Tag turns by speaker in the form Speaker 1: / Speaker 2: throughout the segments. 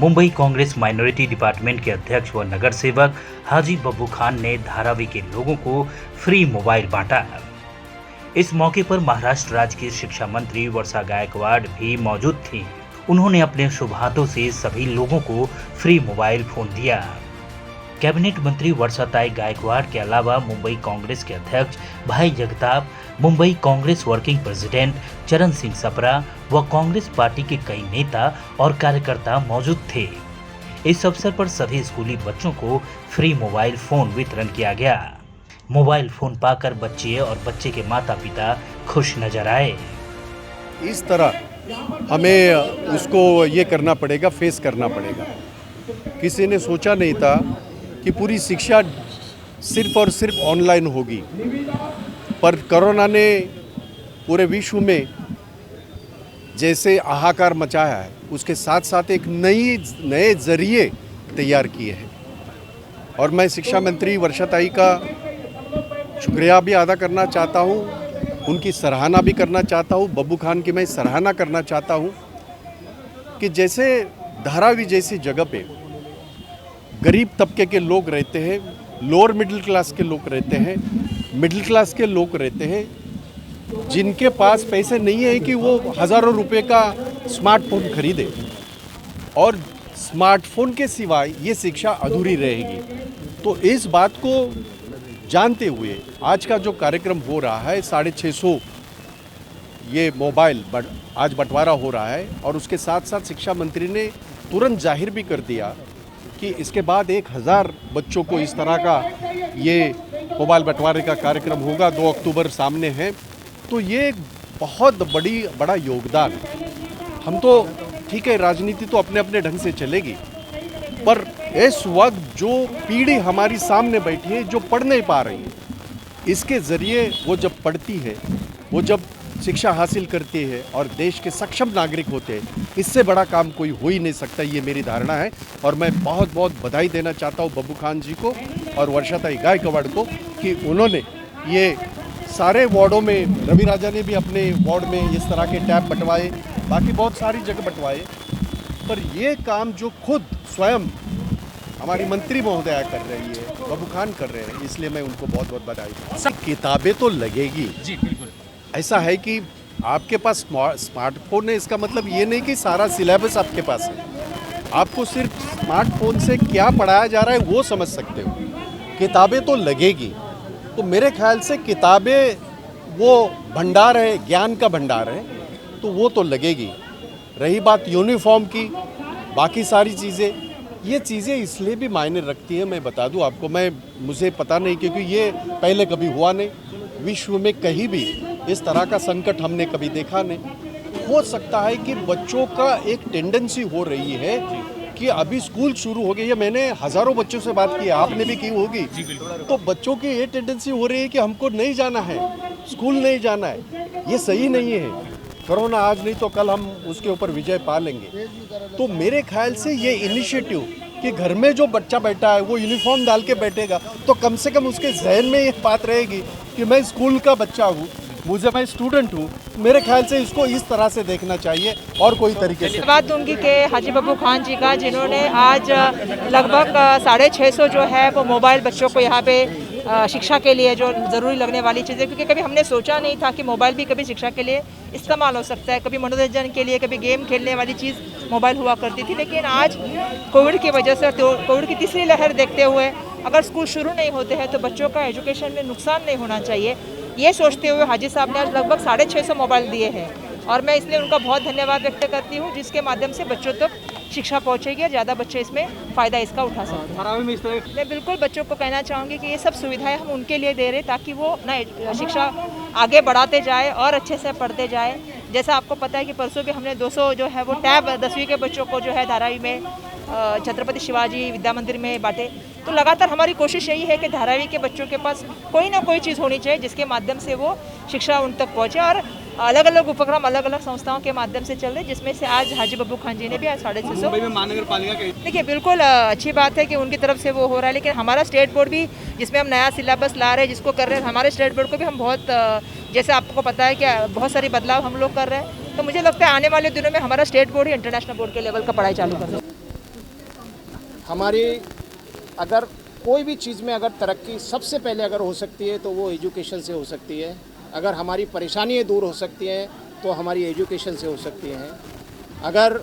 Speaker 1: Mumbai Congress minority department के अध्यक्ष व नगर सेवक हाजी बब्बू खान ने धारावी के लोगों को फ्री मोबाइल बांटा। इस मौके पर महाराष्ट्र राज्य की शिक्षा मंत्री वर्षा गायकवाड़ भी मौजूद थी। उन्होंने अपने शुभ हाथों से सभी लोगों को फ्री मोबाइल फोन दिया। कैबिनेट मंत्री वर्षाताई गायकवाड़ के अलावा मुंबई कांग्रेस के अध्यक्ष भाई जगताप, मुंबई कांग्रेस वर्किंग प्रेसिडेंट चरण सिंह सप्रा व कांग्रेस पार्टी के कई नेता और कार्यकर्ता मौजूद थे। इस अवसर पर सभी स्कूली बच्चों को फ्री मोबाइल फोन वितरण किया गया। मोबाइल फोन पाकर बच्चे और बच्चे के माता पिता खुश नजर आए।
Speaker 2: इस तरह हमें उसको ये करना पड़ेगा, फेस करना पड़ेगा। किसी ने सोचा नहीं था कि पूरी शिक्षा सिर्फ और सिर्फ ऑनलाइन होगी, पर कोरोना ने पूरे विश्व में जैसे हाहाकार मचाया है, उसके साथ साथ एक नए जरिए तैयार किए हैं। और मैं शिक्षा मंत्री वर्षाताई का शुक्रिया भी अदा करना चाहता हूँ, उनकी सराहना भी करना चाहता हूँ। बब्बू खान की मैं सराहना करना चाहता हूँ कि जैसे धारावी जैसी जगह पे गरीब तबके के लोग रहते हैं, लोअर मिडिल क्लास के लोग रहते हैं, मिडिल क्लास के लोग रहते हैं, जिनके पास पैसे नहीं है कि वो हज़ारों रुपए का स्मार्टफोन खरीदे, और स्मार्टफोन के सिवाय ये शिक्षा अधूरी रहेगी। तो इस बात को जानते हुए आज का जो कार्यक्रम हो रहा है, 650 ये मोबाइल आज बंटवारा हो रहा है, और उसके साथ साथ शिक्षा मंत्री ने तुरंत जाहिर भी कर दिया कि इसके बाद 1000 बच्चों को इस तरह का ये मोबाइल बंटवारे का कार्यक्रम होगा। 2 अक्टूबर सामने है, तो ये एक बहुत बड़ा योगदान। हम तो ठीक है, राजनीति तो अपने अपने ढंग से चलेगी, पर इस वक्त जो पीढ़ी हमारी सामने बैठी है, जो पढ़ नहीं पा रही है, इसके ज़रिए वो जब पढ़ती है, वो जब शिक्षा हासिल करती है और देश के सक्षम नागरिक होते हैं, इससे बड़ा काम कोई हो ही नहीं सकता। ये मेरी धारणा है, और मैं बहुत बहुत बधाई देना चाहता हूँ बब्बू खान जी को और वर्षाताई गायकवाड़ को कि उन्होंने ये सारे वार्डों में, रवि राजा ने भी अपने वार्ड में इस तरह के टैब बंटवाए, बाकी बहुत सारी जगह बंटवाए, पर ये काम जो खुद स्वयं हमारी मंत्री महोदया कर रही है, बब्बू खान कर रहे हैं, इसलिए मैं उनको बहुत बहुत बधाई। किताबें तो लगेगी जी, बिल्कुल। ऐसा है कि आपके पास स्मार्टफोन है, इसका मतलब ये नहीं कि सारा सिलेबस आपके पास है। आपको सिर्फ स्मार्टफोन से क्या पढ़ाया जा रहा है वो समझ सकते हो। किताबें तो लगेगी, तो मेरे ख्याल से किताबें वो भंडार है, ज्ञान का भंडार है, तो वो तो लगेगी। रही बात यूनिफॉर्म की, बाकी सारी चीज़ें, ये चीज़ें इसलिए भी मायने रखती है। मैं बता दूं आपको, मुझे पता नहीं, क्योंकि ये पहले कभी हुआ नहीं, विश्व में कहीं भी इस तरह का संकट हमने कभी देखा नहीं। हो सकता है कि बच्चों का एक टेंडेंसी हो रही है कि अभी स्कूल शुरू हो गई है, मैंने हज़ारों बच्चों से बात की, आपने भी की होगी, तो बच्चों की ये टेंडेंसी हो रही है कि हमको नहीं जाना है, स्कूल नहीं जाना है। ये सही नहीं है। कोरोना आज नहीं तो कल हम उसके ऊपर विजय पा लेंगे। तो मेरे ख्याल से ये इनिशिएटिव कि घर में जो बच्चा बैठा है वो यूनिफॉर्म डाल के बैठेगा, तो कम से कम उसके जहन में ये बात रहेगी कि मैं स्कूल का बच्चा हूँ, मैं स्टूडेंट हूँ। मेरे ख्याल से इसको इस तरह से देखना चाहिए और कोई तरीके से।
Speaker 3: बात दूंगी कि हाजी बब्बू खान जी का, जिन्होंने आज लगभग 650 जो है वो मोबाइल बच्चों को यहाँ पे शिक्षा के लिए जो ज़रूरी लगने वाली चीज़ें, क्योंकि कभी हमने सोचा नहीं था कि मोबाइल भी कभी शिक्षा के लिए इस्तेमाल हो सकता है। कभी मनोरंजन के लिए, कभी गेम खेलने वाली चीज़ मोबाइल हुआ करती थी, लेकिन आज कोविड की वजह से, कोविड की तीसरी लहर देखते हुए अगर स्कूल शुरू नहीं होते हैं तो बच्चों का एजुकेशन में नुकसान नहीं होना चाहिए, ये सोचते हुए हाजी साहब ने आज लगभग 650 मोबाइल दिए हैं। और मैं इसलिए उनका बहुत धन्यवाद व्यक्त करती हूँ, जिसके माध्यम से बच्चों तक शिक्षा पहुँचेगी और ज़्यादा बच्चे इसमें फ़ायदा इसका उठा सकते हैं। मैं बिल्कुल बच्चों को कहना चाहूँगी कि ये सब सुविधाएं हम उनके लिए दे रहे हैं ताकि वो अपना शिक्षा आगे बढ़ाते जाए और अच्छे से पढ़ते जाए। जैसा आपको पता है कि परसों भी हमने 200 जो है वो टैब 10वीं के बच्चों को जो है धारावी में छत्रपति शिवाजी विद्या मंदिर में बांटे। तो लगातार हमारी कोशिश यही है कि धारावी के बच्चों के पास कोई ना कोई चीज़ होनी चाहिए जिसके माध्यम से वो शिक्षा उन तक पहुँचे, और अलग अलग उपक्रम अलग अलग संस्थाओं के माध्यम से चल रहे, जिसमें से आज हाजी बब्बू खान जी ने भी आज 650
Speaker 4: महानगर पालिका के
Speaker 3: देखिए बिल्कुल अच्छी बात है कि उनकी तरफ से वो हो रहा है। लेकिन हमारा स्टेट बोर्ड भी, जिसमें हम नया सिलेबस ला रहे हैं, जिसको कर रहे हैं, हमारे स्टेट बोर्ड को भी हम बहुत, जैसे आपको पता है कि बहुत सारी बदलाव हम लोग कर रहे हैं। तो मुझे लगता है आने वाले दिनों में हमारा स्टेट बोर्ड ही इंटरनेशनल बोर्ड के लेवल का पढ़ाई चालू कर रहा है।
Speaker 4: हमारी अगर कोई भी चीज़ में अगर तरक्की सबसे पहले अगर हो सकती है तो वो एजुकेशन से हो सकती है। अगर हमारी परेशानियाँ दूर हो सकती हैं तो हमारी एजुकेशन से हो सकती हैं। अगर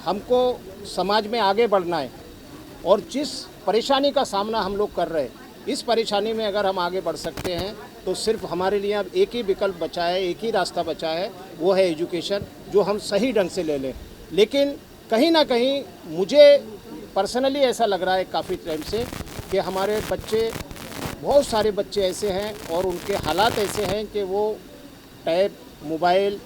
Speaker 4: हमको समाज में आगे बढ़ना है और जिस परेशानी का सामना हम लोग कर रहे हैं, इस परेशानी में अगर हम आगे बढ़ सकते हैं तो सिर्फ हमारे लिए अब एक ही विकल्प बचा है, एक ही रास्ता बचा है, वो है एजुकेशन, जो हम सही ढंग से ले लें। लेकिन कहीं ना कहीं मुझे पर्सनली ऐसा लग रहा है काफ़ी टाइम से कि हमारे बच्चे, बहुत सारे बच्चे ऐसे हैं और उनके हालात ऐसे हैं कि वो टैब, मोबाइल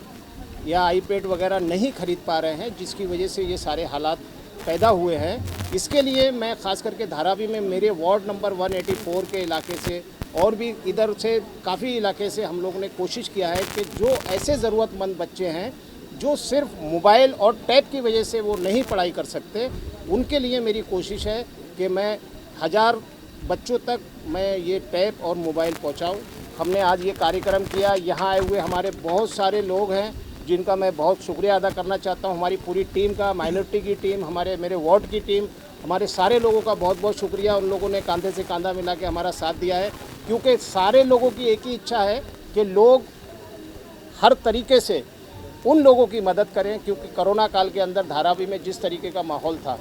Speaker 4: या आईपैड वगैरह नहीं खरीद पा रहे हैं, जिसकी वजह से ये सारे हालात पैदा हुए हैं। इसके लिए मैं ख़ास करके धारावी में मेरे वार्ड नंबर 184 के इलाके से और भी इधर से काफ़ी इलाके से हम लोगों ने कोशिश किया है कि जो ऐसे ज़रूरतमंद बच्चे हैं जो सिर्फ मोबाइल और टैब की वजह से वो नहीं पढ़ाई कर सकते, उनके लिए मेरी कोशिश है कि मैं 1000 बच्चों तक मैं ये टैब और मोबाइल पहुंचाऊं। हमने आज ये कार्यक्रम किया, यहाँ आए हुए हमारे बहुत सारे लोग हैं जिनका मैं बहुत शुक्रिया अदा करना चाहता हूँ। हमारी पूरी टीम का, माइनॉरिटी की टीम, मेरे वार्ड की टीम, हमारे सारे लोगों का बहुत बहुत शुक्रिया। उन लोगों ने कांधे से कांधा मिला के हमारा साथ दिया है, क्योंकि सारे लोगों की एक ही इच्छा है कि लोग हर तरीके से उन लोगों की मदद करें, क्योंकि कोरोना काल के अंदर धारावी में जिस तरीके का माहौल था,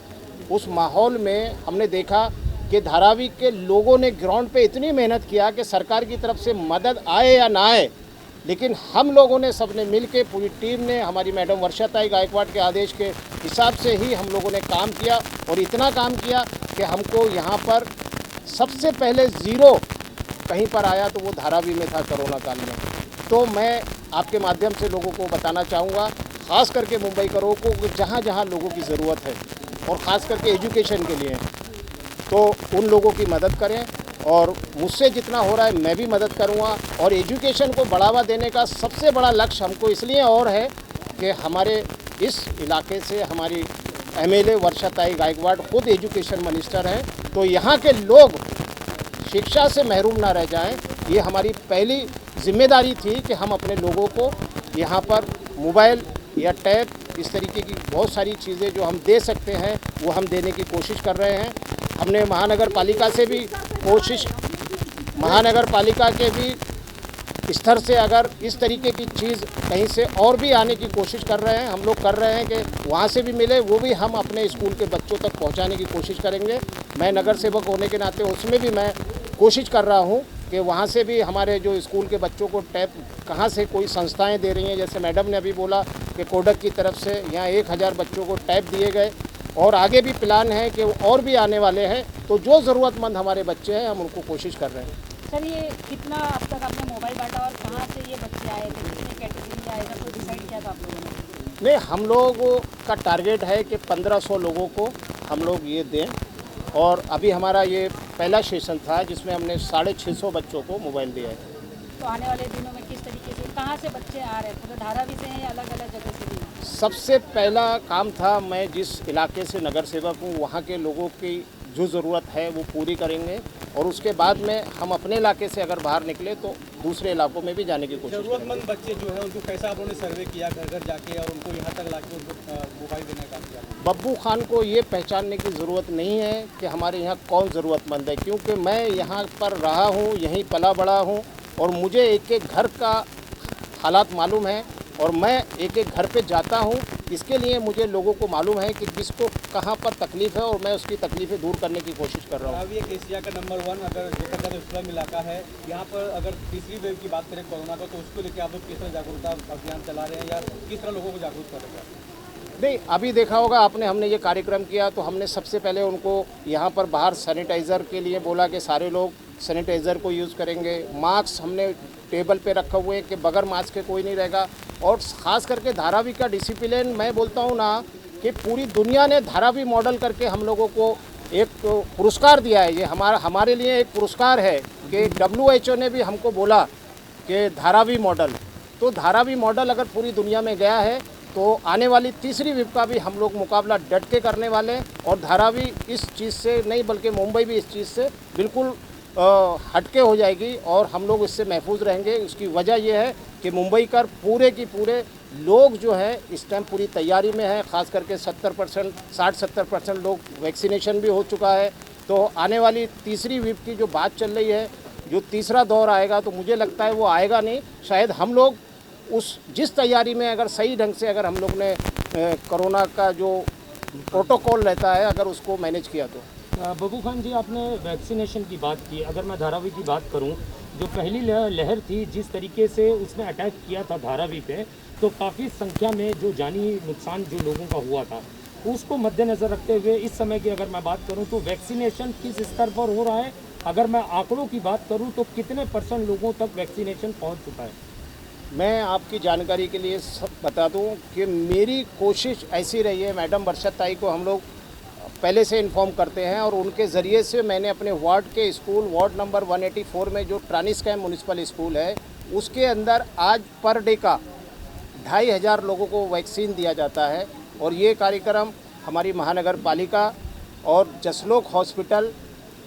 Speaker 4: उस माहौल में हमने देखा कि धारावी के लोगों ने ग्राउंड पे इतनी मेहनत किया कि सरकार की तरफ से मदद आए या ना आए, लेकिन हम लोगों ने, सबने मिल के, पूरी टीम ने, हमारी मैडम वर्षाताई गायकवाड़ के आदेश के हिसाब से ही हम लोगों ने काम किया। और इतना काम किया कि हमको यहाँ पर सबसे पहले ज़ीरो कहीं पर आया तो वो धारावी में था कोरोना काल में। तो मैं आपके माध्यम से लोगों को बताना चाहूँगा, ख़ास करके मुंबईकरों को, जहाँ जहाँ लोगों की ज़रूरत है और ख़ास करके एजुकेशन के लिए, तो उन लोगों की मदद करें। और मुझसे जितना हो रहा है मैं भी मदद करूंगा। और एजुकेशन को बढ़ावा देने का सबसे बड़ा लक्ष्य हमको इसलिए और है कि हमारे इस इलाके से हमारी एमएलए वर्षाताई गायकवाड़ खुद एजुकेशन मिनिस्टर हैं, तो यहाँ के लोग शिक्षा से महरूम ना रह जाएं। ये हमारी पहली जिम्मेदारी थी कि हम अपने लोगों को यहाँ पर मोबाइल या टैब, इस तरीके की बहुत सारी चीज़ें जो हम दे सकते हैं वो हम देने की कोशिश कर रहे हैं। हमने महानगर पालिका से भी कोशिश, महानगर पालिका के भी स्तर से अगर इस तरीके की चीज़ कहीं से और भी आने की कोशिश कर रहे हैं, हम लोग कर रहे हैं कि वहाँ से भी मिले, वो भी हम अपने स्कूल के बच्चों तक पहुँचाने की कोशिश करेंगे। मैं नगर सेवक होने के नाते उसमें भी मैं कोशिश कर रहा हूँ कि वहाँ से भी हमारे जो स्कूल के बच्चों को टैब कहाँ से कोई संस्थाएँ दे रही हैं, जैसे मैडम ने अभी बोला कि कोडक की तरफ से यहाँ 1000 बच्चों को टैब दिए गए और आगे भी प्लान है कि और भी आने वाले हैं। तो जो ज़रूरतमंद हमारे बच्चे हैं हम उनको कोशिश कर रहे हैं।
Speaker 5: सर, ये कितना अब तक आपने मोबाइल बांटा और कहाँ से ये बच्चे आए थे, कितने कैटेगरी में आए थे, तो डिसाइड किया था आप लोगों ने?
Speaker 4: नहीं, हम लोगों का टारगेट है कि 1500 लोगों को हम लोग ये दें। और अभी हमारा ये पहला सेशन था जिसमें हमने 650 बच्चों को मोबाइल दिया है।
Speaker 5: तो आने वाले दिनों में किस तरीके से, कहाँ से बच्चे आ रहे हैं, पूरे धारावी से हैं या अलग अलग जगह से भी?
Speaker 4: सबसे पहला काम था, मैं जिस इलाके से नगर सेवक हूँ वहाँ के लोगों की जो ज़रूरत है वो पूरी करेंगे। और उसके बाद में हम अपने इलाके से अगर बाहर निकले तो दूसरे इलाकों में भी जाने की कोशिश करेंगे।
Speaker 6: ज़रूरतमंद बच्चे जो है उनको कैसा आप लोगों ने सर्वे किया घर घर जाके और उनको यहाँ तक लाके उनको मोबाइल देने का काम किया?
Speaker 4: बब्बू खान को ये पहचानने की ज़रूरत नहीं है कि हमारे यहाँ कौन ज़रूरतमंद है, क्योंकि मैं यहाँ पर रहा हूँ, यहीं पला बड़ा हूँ और मुझे एक एक घर का हालात मालूम है और मैं एक एक घर पे जाता हूँ। इसके लिए मुझे लोगों को मालूम है कि किसको कहाँ पर तकलीफ़ है और मैं उसकी तकलीफ़ें दूर करने की कोशिश कर रहा हूँ।
Speaker 6: अभी एक एशिया का नंबर 1 अगर देखा जाए तो इस्लाम इलाका है, यहाँ पर अगर तीसरी वेव की बात करें कोरोना का, तो उसको लेकर आप लोग किस तरह जागरूकता अभियान चला रहे हैं या किस तरह लोगों को जागरूक कर रहे हैं?
Speaker 4: नहीं, अभी देखा होगा आपने, हमने ये कार्यक्रम किया तो हमने सबसे पहले उनको यहाँ पर बाहर सैनिटाइज़र के लिए बोला कि सारे लोग सैनिटाइज़र को यूज़ करेंगे। मास्क हमने टेबल पे रखे हुए कि बगैर मास्क के कोई नहीं रहेगा। और ख़ास करके धारावी का डिसिप्लिन, मैं बोलता हूँ ना कि पूरी दुनिया ने धारावी मॉडल करके हम लोगों को एक पुरस्कार दिया है। ये हमारे लिए एक पुरस्कार है कि WHO ने भी हमको बोला कि धारावी मॉडल, तो धारावी मॉडल अगर पूरी दुनिया में गया है तो आने वाली तीसरी वेव का भी हम लोग मुकाबला डट के करने वाले हैं। और धारावी इस चीज़ से नहीं बल्कि मुंबई भी इस चीज़ से बिल्कुल हटके हो जाएगी और हम लोग इससे महफूज रहेंगे। उसकी वजह यह है कि मुंबईकर पूरे की पूरे लोग जो है इस टाइम पूरी तैयारी में है, ख़ास करके 70% 60-70% लोग वैक्सीनेशन भी हो चुका है। तो आने वाली तीसरी वेव की जो बात चल रही है, जो तीसरा दौर आएगा, तो मुझे लगता है वो आएगा नहीं। शायद हम लोग उस जिस तैयारी में अगर सही ढंग से अगर हम लोग ने कोरोना का जो प्रोटोकॉल रहता है अगर उसको मैनेज किया तो।
Speaker 7: बब्बू खान जी, आपने वैक्सीनेशन की बात की। अगर मैं धारावी की बात करूं, जो पहली लहर थी, जिस तरीके से उसने अटैक किया था धारावी पे, तो काफ़ी संख्या में जो जानी नुकसान जो लोगों का हुआ था, उसको मद्देनज़र रखते हुए इस समय की अगर मैं बात करूं तो वैक्सीनेशन किस स्तर पर हो रहा है? अगर मैं आंकड़ों की बात करूं तो कितने % लोगों तक वैक्सीनेशन पहुँच चुका है?
Speaker 4: मैं आपकी जानकारी के लिए सब बता दूं कि मेरी कोशिश ऐसी रही है, मैडम वर्षाताई को हम लोग पहले से इन्फॉर्म करते हैं और उनके ज़रिए से मैंने अपने वार्ड के स्कूल, वार्ड नंबर 184 में जो ट्रानिस्कैम म्युनिसिपल स्कूल है, उसके अंदर आज पर डे का 2500 लोगों को वैक्सीन दिया जाता है। और ये कार्यक्रम हमारी महानगर पालिका और जसलोक हॉस्पिटल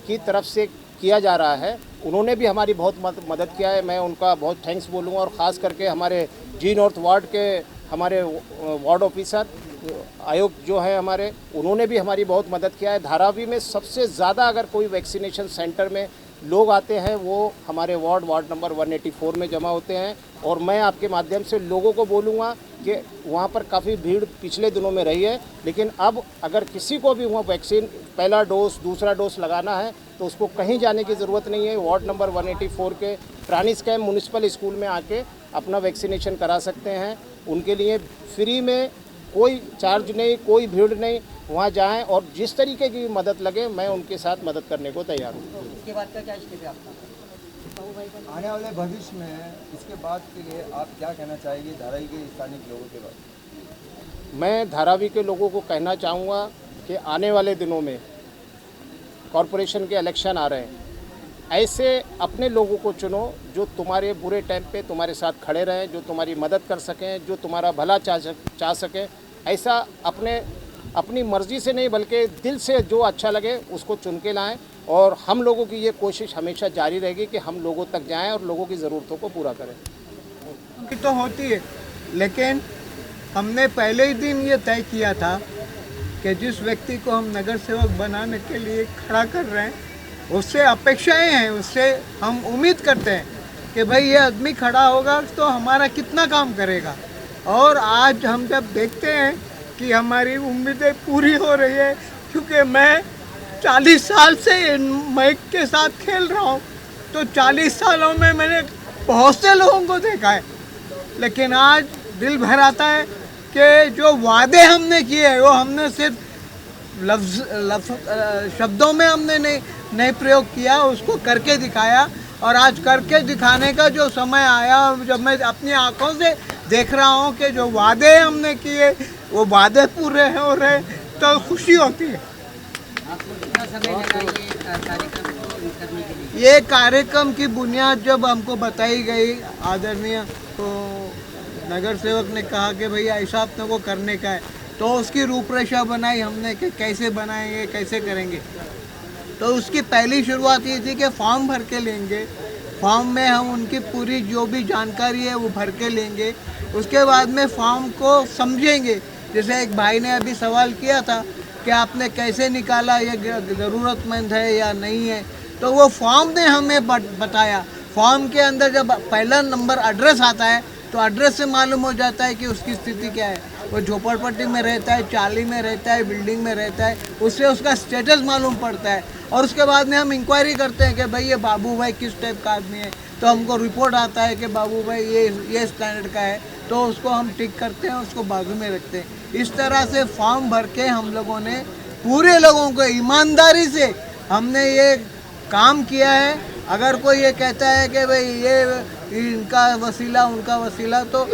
Speaker 4: की तरफ से किया जा रहा है। उन्होंने भी हमारी बहुत मदद किया है, मैं उनका बहुत थैंक्स बोलूँगा। और ख़ास करके हमारे जी नॉर्थ वार्ड के हमारे वार्ड ऑफिसर आयोग जो है हमारे, उन्होंने भी हमारी बहुत मदद किया है। धारावी में सबसे ज़्यादा अगर कोई वैक्सीनेशन सेंटर में लोग आते हैं वो हमारे वार्ड नंबर 184 में जमा होते हैं। और मैं आपके माध्यम से लोगों को बोलूँगा कि वहाँ पर काफ़ी भीड़ पिछले दिनों में रही है, लेकिन अब अगर किसी को भी वहाँ वैक्सीन पहला डोज दूसरा डोज लगाना है तो उसको कहीं जाने की ज़रूरत नहीं है। वार्ड नंबर 184 के ट्रानिस्कैम म्युनिसिपल स्कूल में आके अपना वैक्सीनेशन करा सकते हैं। उनके लिए फ्री में, कोई चार्ज नहीं, कोई भीड़ नहीं, वहाँ जाएं और जिस तरीके की मदद लगे मैं उनके साथ मदद करने को तैयार हूँ।
Speaker 8: इसके बाद का क्या स्टेप है आपका?
Speaker 6: आने वाले भविष्य में इसके बाद के लिए आप क्या कहना चाहेंगे धारावी के स्थानीय लोगों के बारे में?
Speaker 4: मैं धारावी के लोगों को कहना चाहूँगा कि आने वाले दिनों में कॉरपोरेशन के इलेक्शन आ रहे हैं, ऐसे अपने लोगों को चुनो जो तुम्हारे बुरे टाइम पे तुम्हारे साथ खड़े रहें, जो तुम्हारी मदद कर सकें, जो तुम्हारा भला चाह सकें। ऐसा अपनी मर्ज़ी से नहीं बल्कि दिल से जो अच्छा लगे उसको चुन के लाएँ। और हम लोगों की ये कोशिश हमेशा जारी रहेगी कि हम लोगों तक जाएं और लोगों की ज़रूरतों को पूरा करें।
Speaker 9: तो होती है, लेकिन हमने पहले ही दिन ये तय किया था कि जिस व्यक्ति को हम नगर सेवक बनाने के लिए खड़ा कर रहे हैं उससे अपेक्षाएं हैं, उससे हम उम्मीद करते हैं कि भाई ये आदमी खड़ा होगा तो हमारा कितना काम करेगा। और आज हम जब देखते हैं कि हमारी उम्मीदें पूरी हो रही है, क्योंकि मैं 40 साल से माइक के साथ खेल रहा हूँ, तो 40 सालों में मैंने बहुत से लोगों को देखा है, लेकिन आज दिल भर आता है कि जो वादे हमने किए हैं वो हमने सिर्फ शब्दों में हमने नहीं प्रयोग किया, उसको करके दिखाया। और आज करके दिखाने का जो समय आया, जब मैं अपनी आंखों से देख रहा हूँ कि जो वादे हमने किए वो वादे पूरे हो रहे, तो खुशी होती है।
Speaker 8: आपको कितना समय लगा ये कार्यक्रम करने के लिए?
Speaker 9: ये कार्यक्रम की बुनियाद जब हमको बताई गई, आदरणीय तो नगर सेवक ने कहा कि भैया ऐसा अपने को करने का है, तो उसकी रूपरेखा बनाई हमने कि कैसे बनाएंगे, कैसे करेंगे। तो उसकी पहली शुरुआत ये थी कि फॉर्म भर के लेंगे, फॉर्म में हम उनकी पूरी जो भी जानकारी है वो भर के लेंगे। उसके बाद में फॉर्म को समझेंगे। जैसे एक भाई ने अभी सवाल किया था कि आपने कैसे निकाला ये ज़रूरतमंद है या नहीं है, तो वो फॉर्म ने हमें बताया। फॉर्म के अंदर जब पहला नंबर एड्रेस आता है तो एड्रेस से मालूम हो जाता है कि उसकी स्थिति क्या है। वो झोपड़पट्टी में रहता है, चाली में रहता है, बिल्डिंग में रहता है, उससे उसका स्टेटस मालूम पड़ता है। और उसके बाद में हम इंक्वायरी करते हैं कि भाई ये बाबू भाई किस टाइप का आदमी है, तो हमको रिपोर्ट आता है कि बाबू भाई ये स्टैंडर्ड का है, तो उसको हम टिक करते हैं, उसको बाजू में रखते हैं। इस तरह से फॉर्म भर के हम लोगों ने पूरे लोगों को ईमानदारी से हमने ये काम किया है। अगर कोई ये कहता है कि भाई ये इनका वसीला उनका वसीला, तो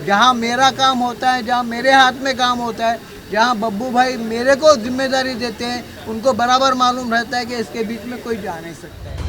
Speaker 9: जहाँ मेरा काम होता है, जहाँ मेरे हाथ में काम होता है, जहाँ बब्बू भाई मेरे को जिम्मेदारी देते हैं, उनको बराबर मालूम रहता है कि इसके बीच में कोई जा नहीं सकता है।